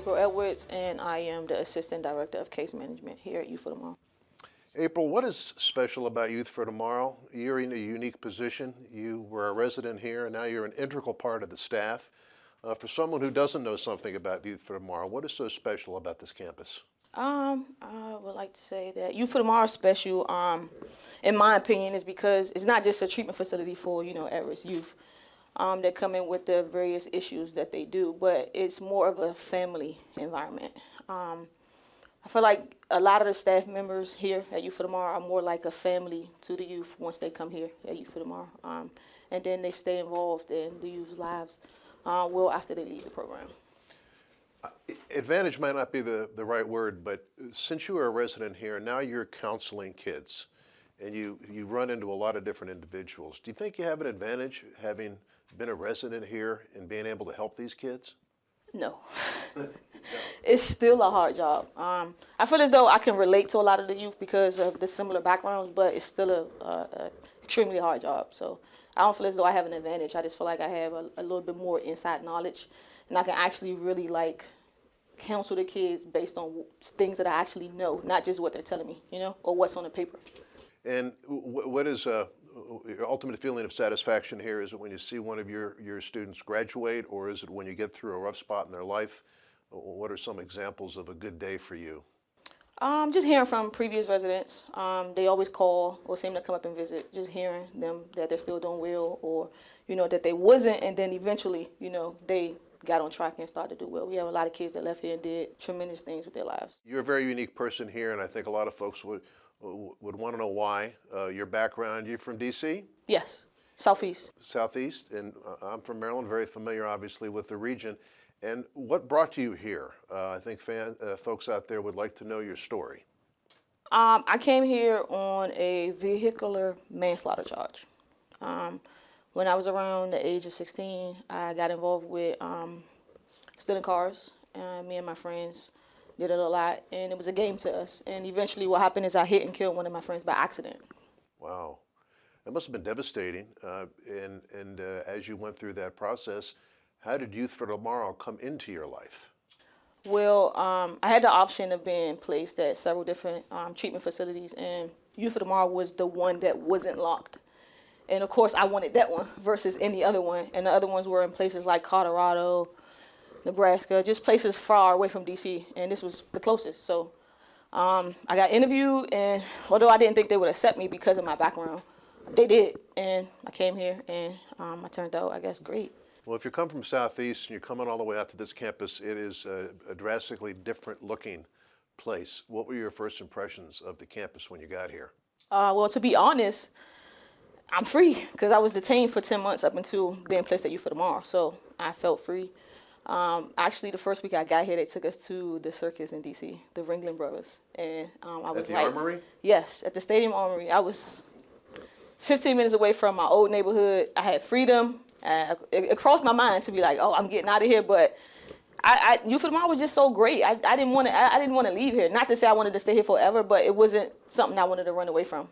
April Edwards, and I am the Assistant Director of Case Management here at Youth for Tomorrow. April, what is special about Youth for Tomorrow? You're in a unique position. You were a resident here, and now you're an integral part of the staff. For someone who doesn't know something about Youth for Tomorrow, what is so special about this campus? I would like to say that Youth for Tomorrow is special, in my opinion, is because it's not just a treatment facility for, at-risk youth that come in with the various issues that they do, but it's more of a family environment. I feel like a lot of the staff members here at Youth for Tomorrow are more like a family to the youth once they come here at Youth for Tomorrow. And then they stay involved in the youth's lives well after they leave the program. Advantage might not be the right word, but since you are a resident here, now you're counseling kids, and you run into a lot of different individuals. Do you think you have an advantage having been a resident here and being able to help these kids? No. It's still a hard job. I feel as though I can relate to a lot of the youth because of the similar backgrounds, but it's still a extremely hard job. So I don't feel as though I have an advantage. I just feel like I have a little bit more inside knowledge, and I can actually really counsel the kids based on things that I actually know, not just what they're telling me, or what's on the paper. And what is your ultimate feeling of satisfaction here? Is it when you see one of your students graduate, or is it when you get through a rough spot in their life? What are some examples of a good day for you? Just hearing from previous residents. They always call or seem to come up and visit. Just hearing them that they're still doing well, or that they wasn't, and then eventually, they got on track and started to do well. We have a lot of kids that left here and did tremendous things with their lives. You're a very unique person here, and I think a lot of folks would want to know why. Your background, you're from D.C.? Yes, Southeast. Southeast, and I'm from Maryland, very familiar, obviously, with the region. And what brought you here? I think folks out there would like to know your story. I came here on a vehicular manslaughter charge. When I was around the age of 16, I got involved with stealing cars. Me and my friends did it a lot, and it was a game to us. And eventually what happened is I hit and killed one of my friends by accident. Wow. That must have been devastating. And as you went through that process, how did Youth for Tomorrow come into your life? Well, I had the option of being placed at several different treatment facilities, and Youth for Tomorrow was the one that wasn't locked. And of course, I wanted that one versus any other one. And the other ones were in places like Colorado, Nebraska, just places far away from D.C. And this was the closest. So I got interviewed, and although I didn't think they would accept me because of my background, they did. And I came here, and I turned out, I guess, great. Well, if you come from Southeast and you're coming all the way out to this campus, it is a drastically different looking place. What were your first impressions of the campus when you got here? Well, to be honest, I'm free because I was detained for 10 months up until being placed at Youth for Tomorrow. So I felt free. Actually, the first week I got here, they took us to the circus in D.C., the Ringling Brothers. And I was at the Armory? Yes, at the Stadium Armory. I was 15 minutes away from my old neighborhood. I had freedom. It crossed my mind to be like, oh, I'm getting out of here, but Youth for Tomorrow was just so great. I didn't want to leave here. Not to say I wanted to stay here forever, but it wasn't something I wanted to run away from.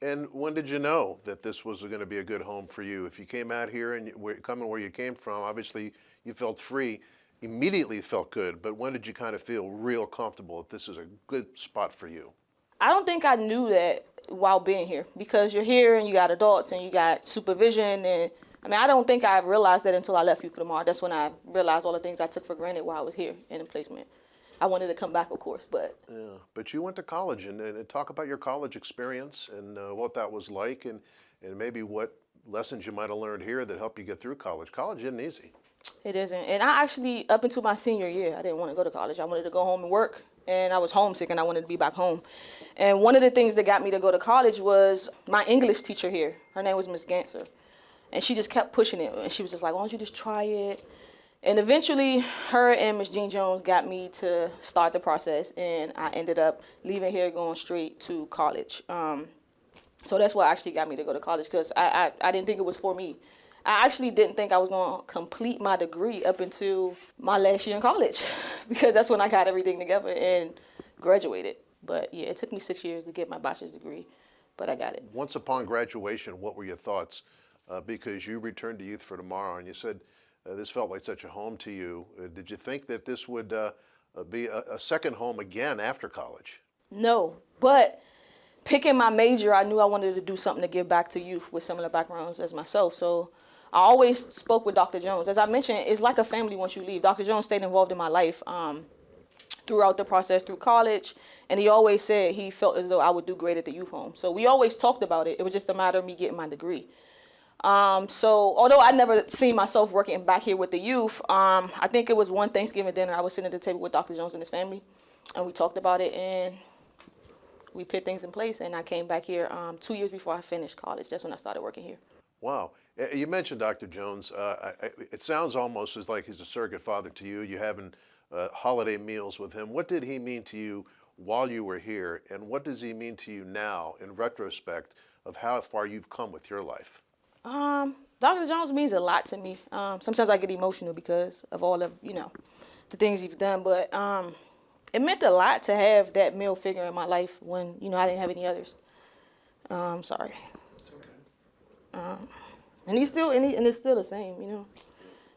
And when did you know that this was going to be a good home for you? If you came out here and coming where you came from, obviously you felt free, immediately felt good, but when did you kind of feel real comfortable that this is a good spot for you? I don't think I knew that while being here, because you're here and you got adults and you got supervision, and I don't think I realized that until I left Youth for Tomorrow. That's when I realized all the things I took for granted while I was here in placement. I wanted to come back, of course, but... Yeah, but you went to college, and talk about your college experience and what that was like, and maybe what lessons you might have learned here that helped you get through college. College isn't easy. It isn't. And I actually, up until my senior year, I didn't want to go to college. I wanted to go home and work, and I was homesick, and I wanted to be back home. And one of the things that got me to go to college was my English teacher here. Her name was Miss Ganser. And she just kept pushing it. And she was just like, why don't you just try it? And eventually, her and Miss Jean Jones got me to start the process. And I ended up leaving here, going straight to college. So that's what actually got me to go to college, because I didn't think it was for me. I actually didn't think I was going to complete my degree up until my last year in college, because that's when I got everything together and graduated. But yeah, it took me 6 years to get my bachelor's degree, but I got it. Once upon graduation, what were your thoughts? Because you returned to Youth for Tomorrow, and you said this felt like such a home to you. Did you think that this would be a second home again after college? No, but picking my major, I knew I wanted to do something to give back to youth with similar backgrounds as myself. So I always spoke with Dr. Jones. As I mentioned, it's like a family once you leave. Dr. Jones stayed involved in my life throughout the process, through college, and he always said he felt as though I would do great at the youth home. So we always talked about it. It was just a matter of me getting my degree. So although I never seen myself working back here with the youth, I think it was one Thanksgiving dinner. I was sitting at the table with Dr. Jones and his family, and we talked about it, and we put things in place, and I came back here 2 years before I finished college. That's when I started working here. Wow. You mentioned Dr. Jones. It sounds almost as like he's a surrogate father to you. You having holiday meals with him. What did he mean to you while you were here, and what does he mean to you now in retrospect of how far you've come with your life? Dr. Jones means a lot to me. Sometimes I get emotional because of all of, the things he's done, but it meant a lot to have that male figure in my life when, I didn't have any others. Sorry. It's okay. And he's still, and it's still the same,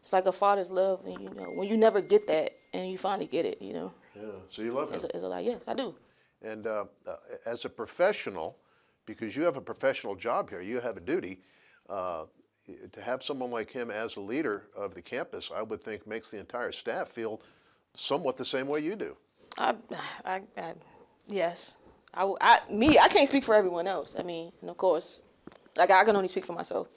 It's like a father's love, and, when you never get that, and you finally get it, Yeah, so you love him. It's a lot, yes, I do. And as a professional, because you have a professional job here, you have a duty, to have someone like him as a leader of the campus, I would think makes the entire staff feel somewhat the same way you do. Yes. I can't speak for everyone else. I mean, and of course, I can only speak for myself.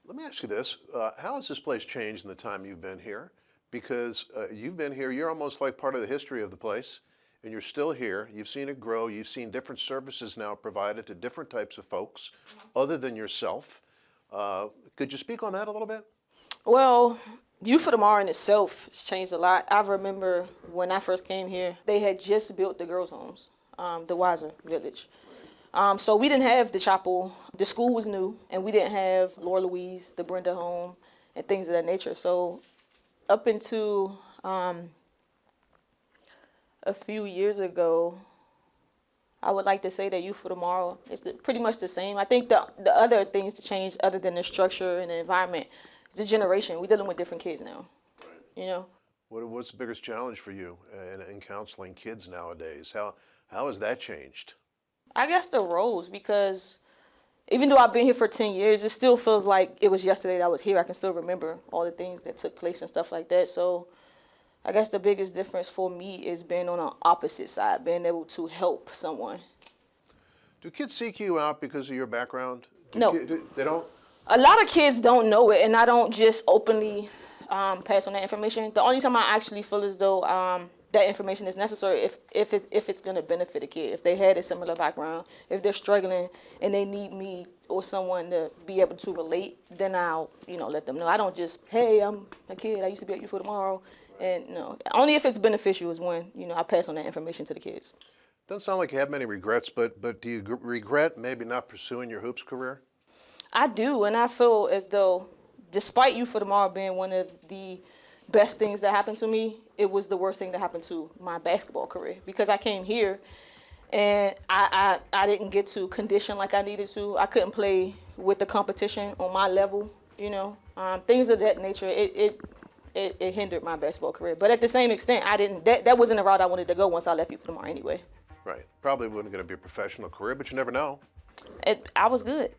Let me ask you this. How has this place changed in the time you've been here? Because you've been here, you're almost like part of the history of the place, and you're still here. You've seen it grow. You've seen different services now provided to different types of folks other than yourself. Could you speak on that a little bit? Well, Youth for Tomorrow in itself has changed a lot. I remember when I first came here, they had just built the girls' homes, the Wiser Village. So we didn't have the chapel. The school was new, and we didn't have Laura Louise, the Brenda home, and things of that nature. So up until a few years ago, I would like to say that Youth for Tomorrow is pretty much the same. I think the other things to change other than the structure and the environment is the generation. We're dealing with different kids now, What's the biggest challenge for you in counseling kids nowadays? How has that changed? I guess the roles, because even though I've been here for 10 years, it still feels like it was yesterday that I was here. I can still remember all the things that took place and stuff like that. So I guess the biggest difference for me is being on the opposite side, being able to help someone. Do kids seek you out because of your background? No. They don't? A lot of kids don't know it, and I don't just openly pass on that information. The only time I actually feel as though that information is necessary if it's going to benefit a kid. If they had a similar background, if they're struggling and they need me or someone to be able to relate, then I'll let them know. I don't just, hey, I'm a kid, I used to be at Youth for Tomorrow. And no, only if it's beneficial is when I pass on that information to the kids. Doesn't sound like you have many regrets, but do you regret maybe not pursuing your hoops career? I do, and I feel as though, despite Youth for Tomorrow being one of the best things that happened to me, it was the worst thing that happened to my basketball career, because I came here and I didn't get to condition like I needed to. I couldn't play with the competition on my level, things of that nature. It hindered my basketball career. But at the same extent, that wasn't the route I wanted to go once I left Youth for Tomorrow anyway. Right. Probably wasn't going to be a professional career, but you never know. I was good.